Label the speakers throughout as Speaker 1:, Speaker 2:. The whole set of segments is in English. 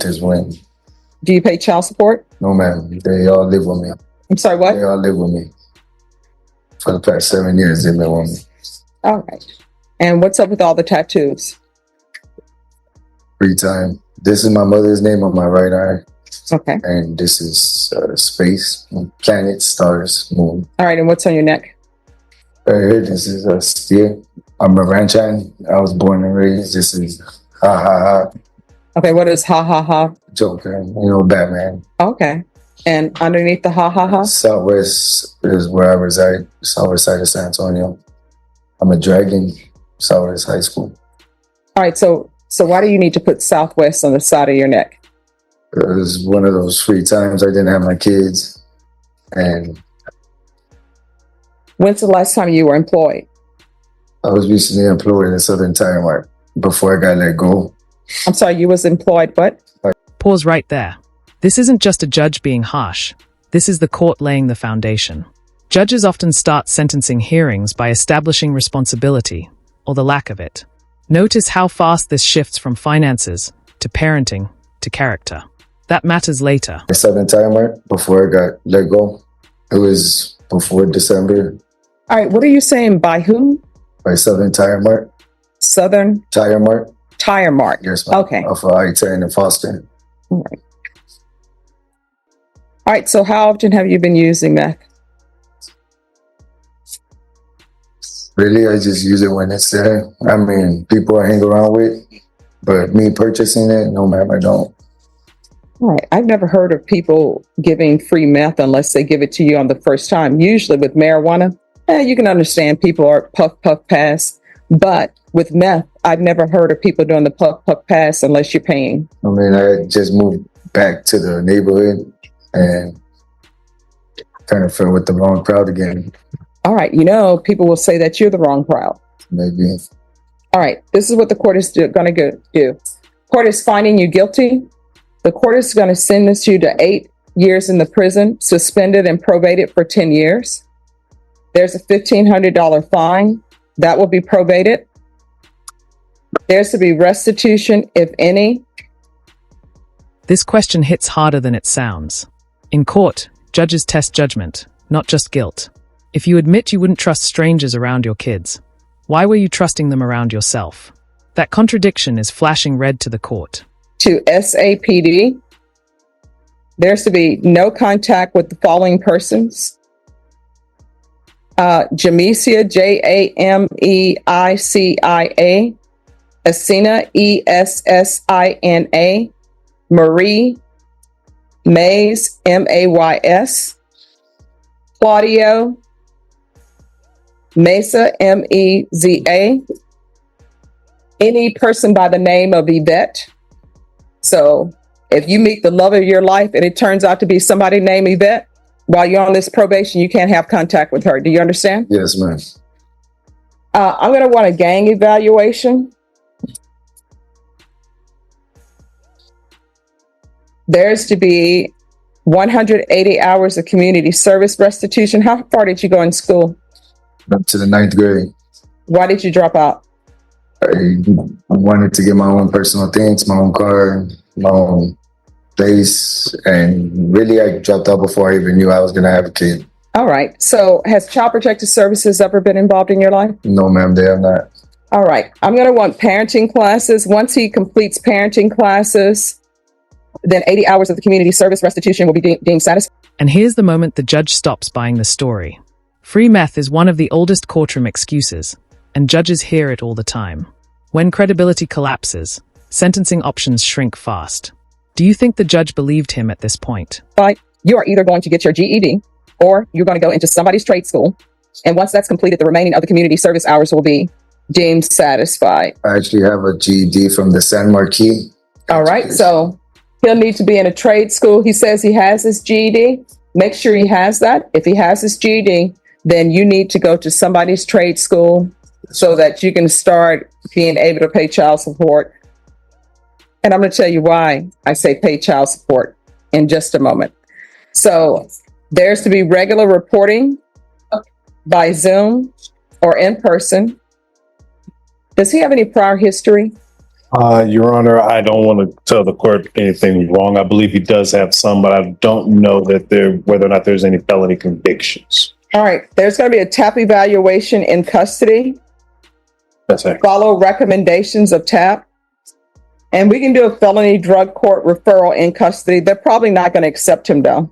Speaker 1: is when.
Speaker 2: Do you pay child support?
Speaker 1: No, ma'am. They all live with me.
Speaker 2: I'm sorry, what?
Speaker 1: They all live with me. For the past 7 years, they've been with me.
Speaker 2: All right. And what's up with all the tattoos?
Speaker 1: Free time. This is my mother's name on my right eye.
Speaker 2: Okay.
Speaker 1: And this is space, planets, stars, moon.
Speaker 2: All right. And what's on your neck?
Speaker 1: Right here, this is a steer. I'm a ranch hand. I was born and raised. This is ha ha ha.
Speaker 2: Okay. What is ha ha ha?
Speaker 1: Joker, Batman.
Speaker 2: Okay. And underneath the ha ha ha?
Speaker 1: Southwest is where I reside. Southwest side of San Antonio. I'm a dragon. Southwest High School.
Speaker 2: All right. So why do you need to put Southwest on the side of your neck?
Speaker 1: It was one of those free times I didn't have my kids. And
Speaker 2: when's the last time you were employed?
Speaker 1: I was recently employed in Southern Tire Mart before I got let go.
Speaker 2: I'm sorry, you was employed what?
Speaker 3: Pause right there. This isn't just a judge being harsh. This is the court laying the foundation. Judges often start sentencing hearings by establishing responsibility, or the lack of it. Notice how fast this shifts from finances to parenting to character. That matters later.
Speaker 1: In Southern Tire Mart, before I got let go, it was before December.
Speaker 2: All right, what are you saying? By whom?
Speaker 1: By Southern Tire Mart.
Speaker 2: Southern
Speaker 1: Tire Mart.
Speaker 2: Tire Mart.
Speaker 1: Yes, ma'am.
Speaker 2: Okay.
Speaker 1: Off of I-10 in Foster.
Speaker 2: All right. All right, so how often have you been using meth?
Speaker 1: Really, I just use it when it's there. I mean, people I hang around with, but me purchasing it, no, ma'am, I don't.
Speaker 2: All right. I've never heard of people giving free meth unless they give it to you on the first time. Usually with marijuana, you can understand people are puff, puff, pass. But with meth, I've never heard of people doing the puff, puff, pass unless you're paying.
Speaker 1: I mean, I just moved back to the neighborhood and kind of fell with the wrong crowd again.
Speaker 2: All right. People will say that you're the wrong crowd.
Speaker 1: Maybe.
Speaker 2: All right. This is what the court is going to do. Court is finding you guilty. The court is going to sentence you to 8 years in the prison, suspended and probated for 10 years. There's a $1,500 fine that will be probated. There's to be restitution, if any.
Speaker 3: This question hits harder than it sounds. In court, judges test judgment, not just guilt. If you admit you wouldn't trust strangers around your kids, why were you trusting them around yourself? That contradiction is flashing red to the court.
Speaker 2: To SAPD, there's to be no contact with the following persons. Jamesia, Jameisia, Essina, Essina, Marie, Mays, Mays, Claudio, Mesa, Meza, any person by the name of Yvette. So if you meet the love of your life and it turns out to be somebody named Yvette, while you're on this probation, you can't have contact with her. Do you understand?
Speaker 1: Yes, ma'am.
Speaker 2: I'm going to want a gang evaluation. There's to be 180 hours of community service restitution. How far did you go in school?
Speaker 1: Up to the 9th grade.
Speaker 2: Why did you drop out?
Speaker 1: I wanted to get my own personal things, my own car, my own place. And really, I dropped out before I even knew I was going to have a kid.
Speaker 2: All right. So has Child Protective Services ever been involved in your life?
Speaker 1: No, ma'am, they have not.
Speaker 2: All right. I'm going to want parenting classes. Once he completes parenting classes, then 80 hours of the community service restitution will be deemed satisfied.
Speaker 3: And here's the moment the judge stops buying the story. Free meth is one of the oldest courtroom excuses, and judges hear it all the time. When credibility collapses, sentencing options shrink fast. Do you think the judge believed him at this point?
Speaker 2: But you are either going to get your GED or you're going to go into somebody's trade school. And once that's completed, the remaining of the community service hours will be deemed satisfied.
Speaker 1: I actually have a GED from the San Marquis.
Speaker 2: All right. So he'll need to be in a trade school. He says he has his GED. Make sure he has that. If he has his GED, then you need to go to somebody's trade school so that you can start being able to pay child support. And I'm going to tell you why I say pay child support in just a moment. So there's to be regular reporting by Zoom or in person. Does he have any prior history?
Speaker 4: Your Honor, I don't want to tell the court anything wrong. I believe he does have some, but I don't know that whether or not there's any felony convictions.
Speaker 2: All right. There's going to be a TAP evaluation in custody.
Speaker 4: That's accurate.
Speaker 2: Follow recommendations of TAP. And we can do a felony drug court referral in custody. They're probably not going to accept him, though.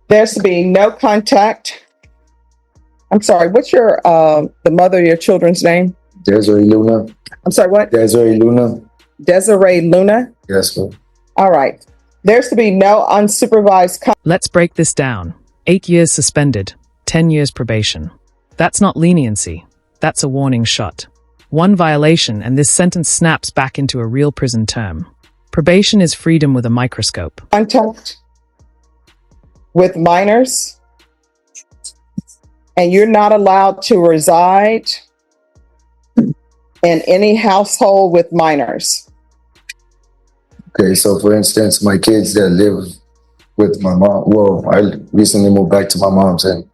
Speaker 2: There's to be no contact. I'm sorry. What's your the mother of your children's name?
Speaker 1: Desiree Luna.
Speaker 2: I'm sorry, what?
Speaker 1: Desiree Luna.
Speaker 2: Desiree Luna?
Speaker 1: Yes, ma'am.
Speaker 2: All right. There's to be no unsupervised
Speaker 3: Let's break this down. 8 years suspended, 10 years probation. That's not leniency. That's a warning shot. One violation and this sentence snaps back into a real prison term. Probation is freedom with a microscope.
Speaker 2: contact with minors, and you're not allowed to reside in any household with minors.
Speaker 1: Okay, so for instance, my kids that live with my mom, well, I recently moved back to my mom's and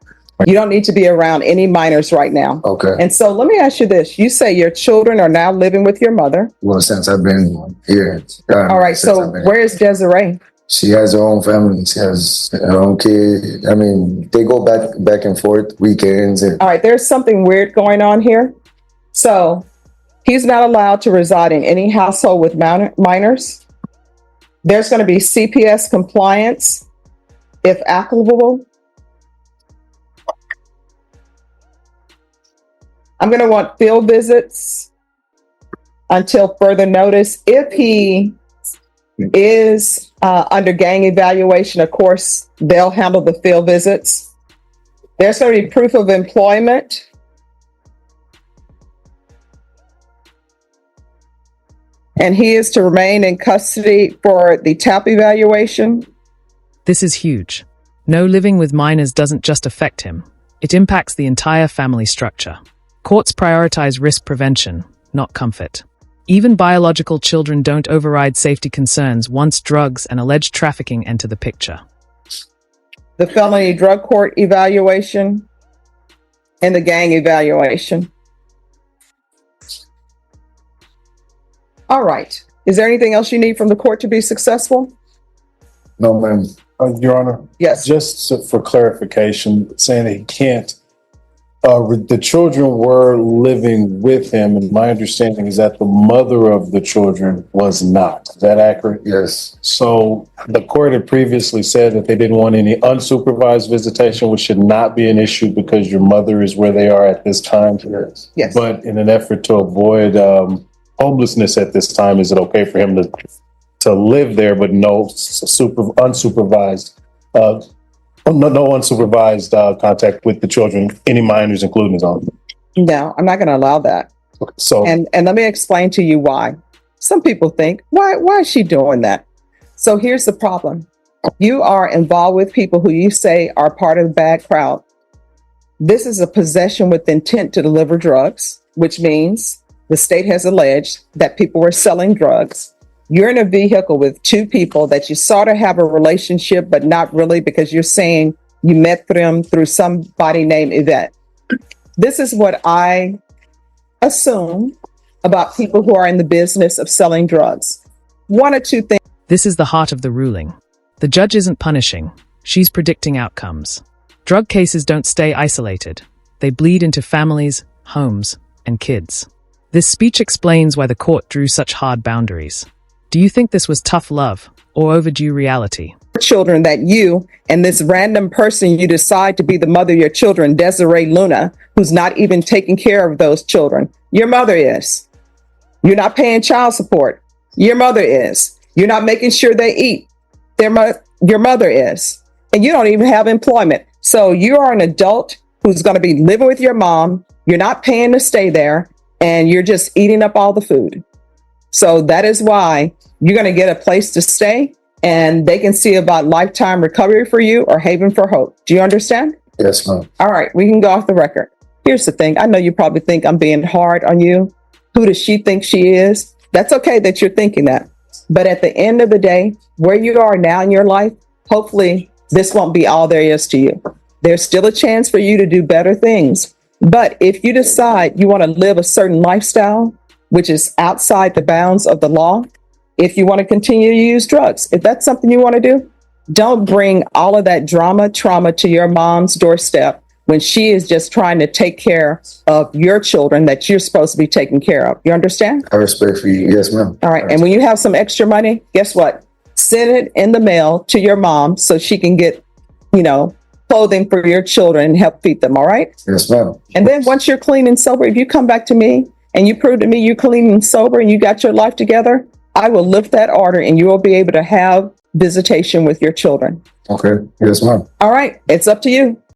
Speaker 2: You don't need to be around any minors right now.
Speaker 1: okay.
Speaker 2: And so let me ask you this. You say your children are now living with your mother.
Speaker 1: Well, since I've been here.
Speaker 2: All right.
Speaker 1: since
Speaker 2: So
Speaker 1: I've been
Speaker 2: where is Desiree?
Speaker 1: She has her own family. She has her own kid. I mean, they go back and forth weekends. And
Speaker 2: All right. There's something weird going on here. So he's not allowed to reside in any household with minors. There's going to be CPS compliance, if applicable. I'm going to want field visits until further notice. If he is under gang evaluation, of course, they'll handle the field visits. There's going to be proof of employment. And he is to remain in custody for the TAP evaluation.
Speaker 3: This is huge. No living with minors doesn't just affect him. It impacts the entire family structure. Courts prioritize risk prevention, not comfort. Even biological children don't override safety concerns once drugs and alleged trafficking enter the picture.
Speaker 2: The felony drug court evaluation and the gang evaluation. All right. Is there anything else you need from the court to be successful?
Speaker 1: no, ma'am.
Speaker 4: Your Honor,
Speaker 2: Yes.
Speaker 4: for clarification, saying that he can't, the children were living with him, and my understanding is that the mother of the children was not. Is that accurate?
Speaker 1: Yes.
Speaker 4: So the court had previously said that they didn't want any unsupervised visitation, which should not be an issue because your mother is where they are at this time.
Speaker 1: Yes.
Speaker 2: Yes.
Speaker 4: But in an effort to avoid homelessness at this time, is it okay for him to live there, but no unsupervised no unsupervised contact with the children, any minors, including his own?
Speaker 2: No, I'm not going to allow that.
Speaker 4: So,
Speaker 2: And let me explain to you why. Some people think, why is she doing that? So here's the problem. You are involved with people who you say are part of the bad crowd. This is a possession with intent to deliver drugs, which means the state has alleged that people were selling drugs. You're in a vehicle with two people that you sort of have a relationship, but not really, because you're saying you met them through somebody named Yvette. This is what I assume about people who are in the business of selling drugs. One or two things.
Speaker 3: This is the heart of the ruling. The judge isn't punishing. She's predicting outcomes. Drug cases don't stay isolated. They bleed into families, homes, and kids. This speech explains why the court drew such hard boundaries. Do you think this was tough love or overdue reality?
Speaker 2: Children that you and this random person you decide to be the mother of your children, Desiree Luna, who's not even taking care of those children. Your mother is. You're not paying child support. Your mother is. You're not making sure they eat. Your mother is. And you don't even have employment. So you are an adult who's going to be living with your mom. You're not paying to stay there, and you're just eating up all the food. So that is why you're going to get a place to stay, and they can see about lifetime recovery for you or haven for hope. Do you understand?
Speaker 1: Yes, ma'am.
Speaker 2: All right, we can go off the record. Here's the thing. I know you probably think I'm being hard on you. Who does she think she is? That's okay that you're thinking that. But at the end of the day, where you are now in your life, hopefully this won't be all there is to you. There's still a chance for you to do better things. But if you decide you want to live a certain lifestyle, which is outside the bounds of the law, if you want to continue to use drugs. If that's something you want to do, don't bring all of that trauma to your mom's doorstep when she is just trying to take care of your children that you're supposed to be taking care of. You understand?
Speaker 1: I respect for you. Yes, ma'am.
Speaker 2: All right. And when you have some extra money, guess what? Send it in the mail to your mom so she can get, clothing for your children and help feed them. All right.
Speaker 1: Yes, ma'am.
Speaker 2: And then once you're clean and sober, if you come back to me and you prove to me you're clean and sober and you got your life together, I will lift that order and you will be able to have visitation with your children.
Speaker 1: Okay. Yes, ma'am.
Speaker 2: All right. It's up to you.